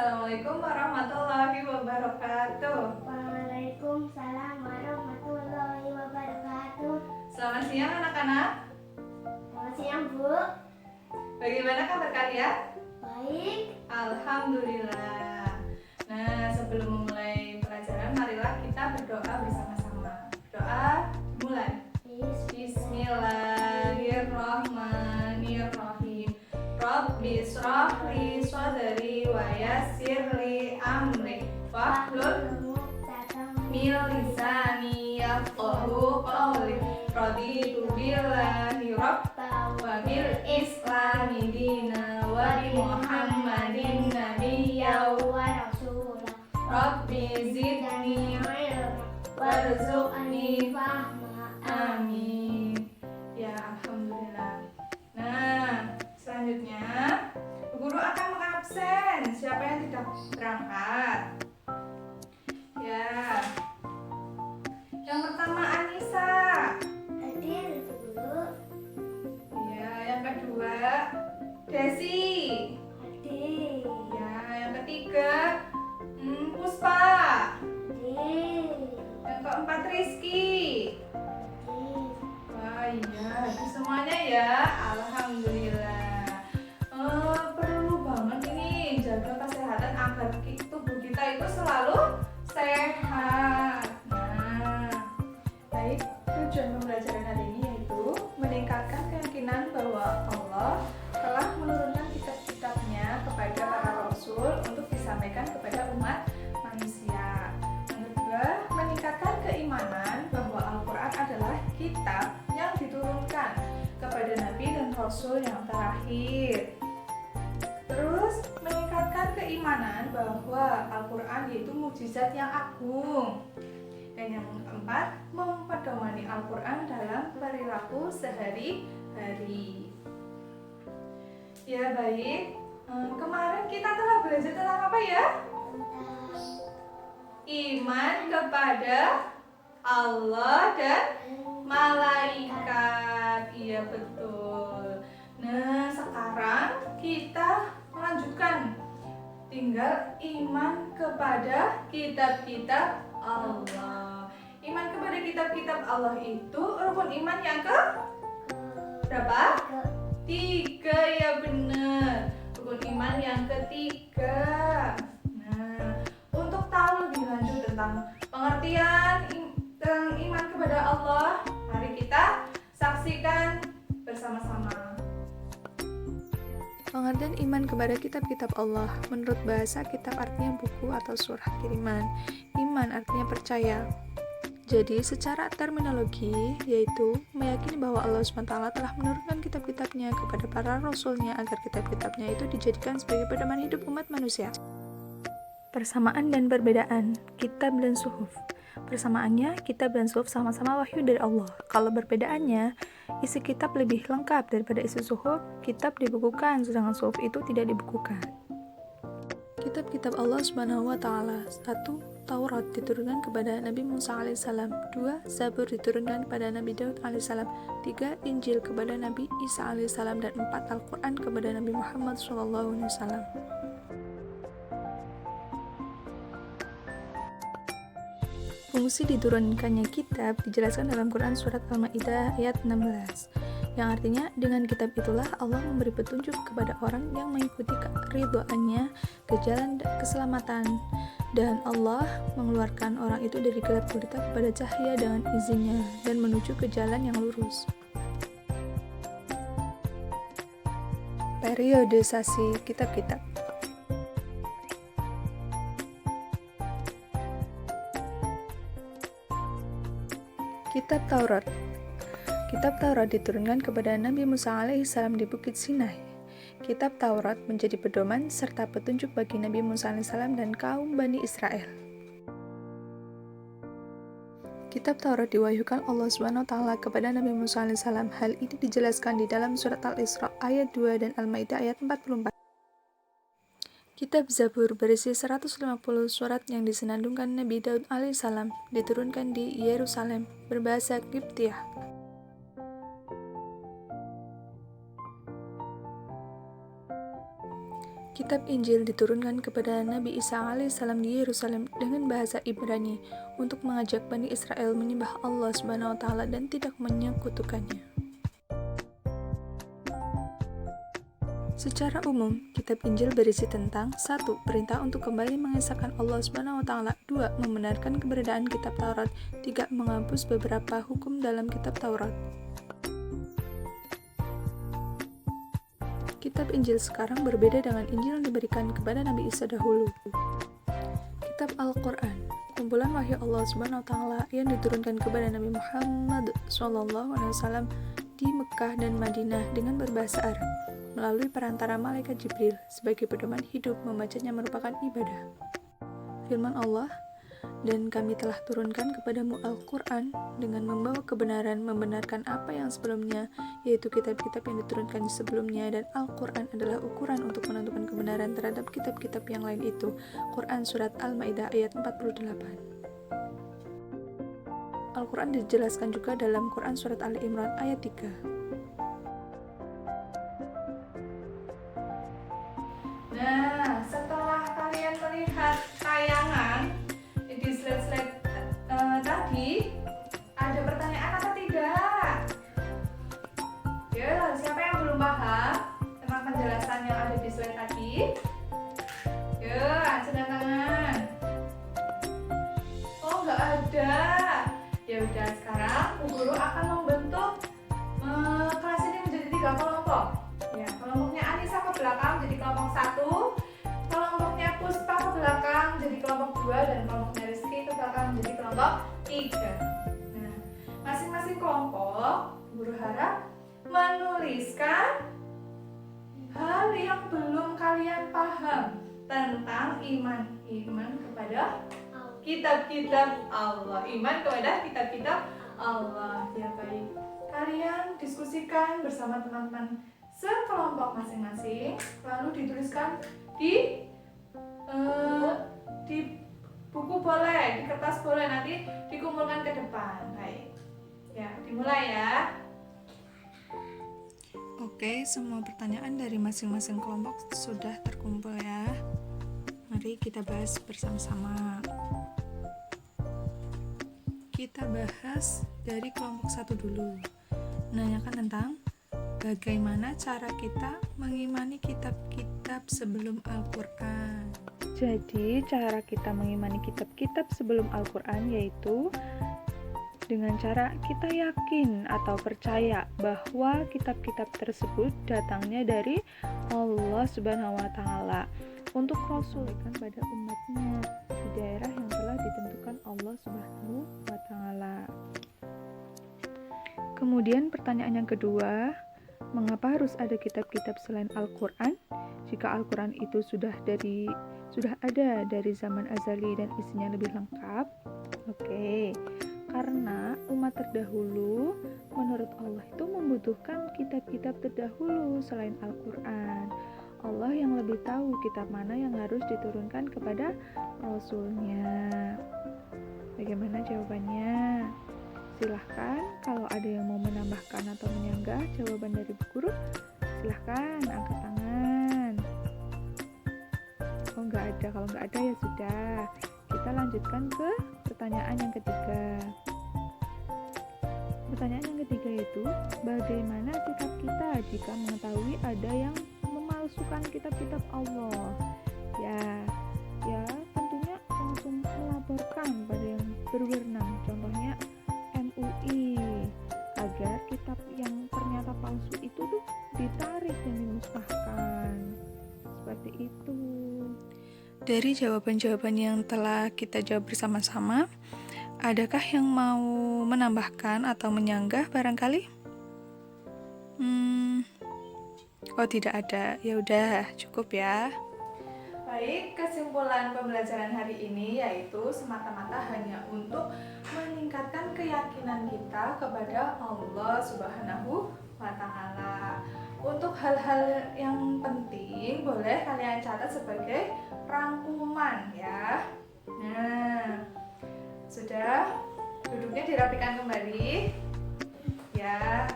Assalamualaikum warahmatullahi wabarakatuh. Waalaikumsalam warahmatullahi wabarakatuh. Selamat siang anak-anak. Selamat siang, Bu. Bagaimana kabar kalian? Baik. Alhamdulillah. Nah, sebelum memulai pelajaran, marilah kita berdoa bersama-sama. Doa mulai. Bismillahirrahmanirrahim. Rabbi shrah li sadri wa yassir li amri wahlul min lisani yafqahu qawli. Raditu billahi rabban wa bil islami dina wa bi Muhammadin nabiyyan wa rasulah. Rabbi zidni warzuqni fahma. amin. Ya, alhamdulillah. Nah, selanjutnya guru akan mengabsen siapa yang tidak berangkat. Ya, yang pertama Anissa. Hadir, Bu. Ya, yang kedua Desi. Hadir. Ya, yang ketiga Puspa. Hadir. Yang keempat Rizky. Hadir. Wah iya, hadir semuanya ya. Alhamdulillah. Perlu banget ini jaga kesehatan agar tubuh kita itu selalu sehat. Nah, baik, tujuan pembelajaran hari ini yaitu meningkatkan keyakinan bahwa Allah telah menurunkan kitab-kitabnya kepada para rasul untuk disampaikan kepada umat manusia. Yang kedua, meningkatkan keimanan bahwa Al-Quran adalah kitab yang diturunkan kepada Nabi dan Rasul yang terakhir. Terus, meningkatkan keimanan bahwa Al-Quran yaitu mukjizat yang agung. Dan yang keempat, mempedomani Al-Quran dalam perilaku sehari-hari. Ya baik, kemarin kita telah belajar tentang apa ya? Iman kepada Allah dan malaikat. Iya betul. Nah, sekarang kita melanjutkan. Tinggal iman kepada kitab-kitab Allah. Iman kepada kitab-kitab Allah itu rukun iman yang ke berapa? 3, ya benar. Rukun iman yang ketiga. Nah, untuk tahu lebih lanjut tentang pengertian iman kepada Allah, mari kita saksikan bersama-sama. Pengertian iman kepada kitab-kitab Allah. Menurut bahasa, kitab artinya buku atau surah kiriman. Iman artinya percaya. Jadi, secara terminologi, yaitu meyakini bahwa Allah SWT telah menurunkan kitab-kitabnya kepada para rasulnya agar kitab-kitabnya itu dijadikan sebagai pedoman hidup umat manusia. Persamaan dan perbedaan kitab dan suhuf. Persamaannya, kitab dan suhuf sama-sama wahyu dari Allah. Kalau perbedaannya, isi kitab lebih lengkap daripada isi suhuf. Kitab dibukukan, sedangkan suhuf itu tidak dibukukan. Kitab-kitab Allah Subhanahu wa Ta'ala. 1. Taurat diturunkan kepada Nabi Musa alaihissalam. 2. Zabur diturunkan kepada Nabi Daud alaihissalam. 3. Injil kepada Nabi Isa alaihissalam. Dan 4. Al-Quran kepada Nabi Muhammad SAW. Fungsi diturunkannya kitab dijelaskan dalam Quran Surat Al-Ma'idah ayat 16, yang artinya dengan kitab itulah Allah memberi petunjuk kepada orang yang mengikuti keridhaannya ke jalan keselamatan, dan Allah mengeluarkan orang itu dari gelap gulita kepada cahaya dengan izinnya dan menuju ke jalan yang lurus. Periodisasi kitab-kitab. Kitab Taurat. Kitab Taurat diturunkan kepada Nabi Musa alaihissalam di Bukit Sinai. Kitab Taurat menjadi pedoman serta petunjuk bagi Nabi Musa alaihissalam dan kaum Bani Israel. Kitab Taurat diwahyukan Allah SWT kepada Nabi Musa alaihissalam. Hal ini dijelaskan di dalam surat Al-Isra ayat 2 dan Al-Maidah ayat 44. Kitab Zabur berisi 150 surat yang disenandungkan Nabi Daud alaihissalam, diturunkan di Yerusalem, berbahasa Kiptiah. Kitab Injil diturunkan kepada Nabi Isa alaihissalam di Yerusalem dengan bahasa Ibrani untuk mengajak Bani Israel menyembah Allah Subhanahu wa taala dan tidak menyekutukannya. Secara umum, kitab Injil berisi tentang 1. Perintah untuk kembali mengesahkan Allah Subhanahu wa taala, 2. Membenarkan keberadaan kitab Taurat, 3. Menghapus beberapa hukum dalam kitab Taurat. Kitab Injil sekarang berbeda dengan Injil yang diberikan kepada Nabi Isa dahulu. Kitab Al-Quran, kumpulan wahyu Allah Subhanahu wa taala yang diturunkan kepada Nabi Muhammad SAW di Mekah dan Madinah dengan berbahasa Arab melalui perantara malaikat Jibril. Sebagai pedoman hidup, membacanya merupakan ibadah. Firman Allah, dan kami telah turunkan kepadamu Al-Quran dengan membawa kebenaran, membenarkan apa yang sebelumnya, yaitu kitab-kitab yang diturunkan sebelumnya, dan Al-Quran adalah ukuran untuk menentukan kebenaran terhadap kitab-kitab yang lain itu. Quran Surat Al-Ma'idah ayat 48. Al-Quran dijelaskan juga dalam Quran Surat Ali Imran ayat 3. Nah, setelah kalian melihat tayangan di slide-slide tadi, ada pertanyaan apa tidak? Ya, siapa yang belum paham tentang penjelasan yang ada di slide tadi? Ya, angkat tangan. Oh, nggak ada. Ya udah, sekarang Bu Guru akan membentuk kelas ini menjadi 3 kelompok. Ya, kelompoknya Anissa ke belakang jadi kelompok 1, kelompoknya Puspa ke belakang jadi kelompok 2, dan kelompoknya Rizky ke belakang jadi kelompok 3. Nah, masing-masing kelompok Guru harap menuliskan hal yang belum kalian paham tentang iman kepada kitab-kitab Allah. Iman kepada kitab-kitab Allah. Ya baik. Kalian diskusikan bersama teman-teman sekelompok masing-masing, lalu dituliskan di buku boleh, di kertas boleh, nanti dikumpulkan ke depan. Baik. Ya, dimulai ya. Oke, semua pertanyaan dari masing-masing kelompok sudah terkumpul ya. Mari kita bahas bersama-sama. Kita bahas dari kelompok 1 dulu. Menanyakan tentang bagaimana cara kita mengimani kitab-kitab sebelum Al-Quran. Jadi, cara kita mengimani kitab-kitab sebelum Al-Quran yaitu dengan cara kita yakin atau percaya bahwa kitab-kitab tersebut datangnya dari Allah Subhanahu wa taala untuk Rasul pada umatnya di daerah yang telah ditentukan Allah Subhanahu wa taala. Kemudian pertanyaan yang kedua, mengapa harus ada kitab-kitab selain Al-Quran? Jika Al-Quran itu sudah ada dari zaman azali dan isinya lebih lengkap. Oke. Karena umat terdahulu menurut Allah itu membutuhkan kitab-kitab terdahulu selain Al-Quran. Allah yang lebih tahu kitab mana yang harus diturunkan kepada Rasulnya. Bagaimana jawabannya? Silahkan kalau ada yang mau menambahkan atau menyanggah jawaban dari Bu Guru, silahkan angkat tangan. Oh nggak ada, kalau nggak ada ya sudah. Kita lanjutkan ke pertanyaan yang ketiga. Pertanyaan yang ketiga itu, bagaimana sikap kita jika mengetahui ada yang memalsukan kitab-kitab Allah? Ya tentunya langsung melaporkan pada yang berwenang, contohnya MUI, agar kitab yang ternyata palsu itu tuh ditarik dan dimusnahkan. Seperti itu. Dari jawaban-jawaban yang telah kita jawab bersama-sama, adakah yang mau menambahkan atau menyanggah barangkali? Oh tidak ada, ya udah cukup ya. Baik, kesimpulan pembelajaran hari ini yaitu semata-mata hanya untuk meningkatkan keyakinan kita kepada Allah Subhanahu wa taala. Untuk hal-hal yang penting boleh kalian catat sebagai rangkuman ya. Nah, sudah, duduknya dirapikan kembali ya.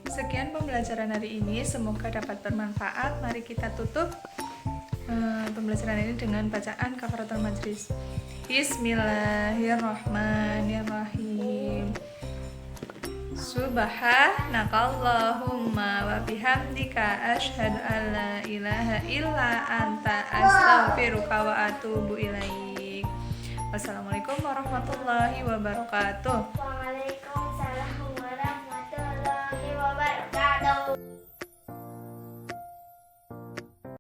Sekian pembelajaran hari ini, semoga dapat bermanfaat. Mari kita tutup. pembelajaran ini dengan bacaan kafaratul majlis. Bismillahirrahmanirrahim. Subhanakallahumma wa bihamdika asyhadu an la ilaha illa anta astaghfiruka wa atubu ilaik. Wassalamualaikum warahmatullahi wabarakatuh.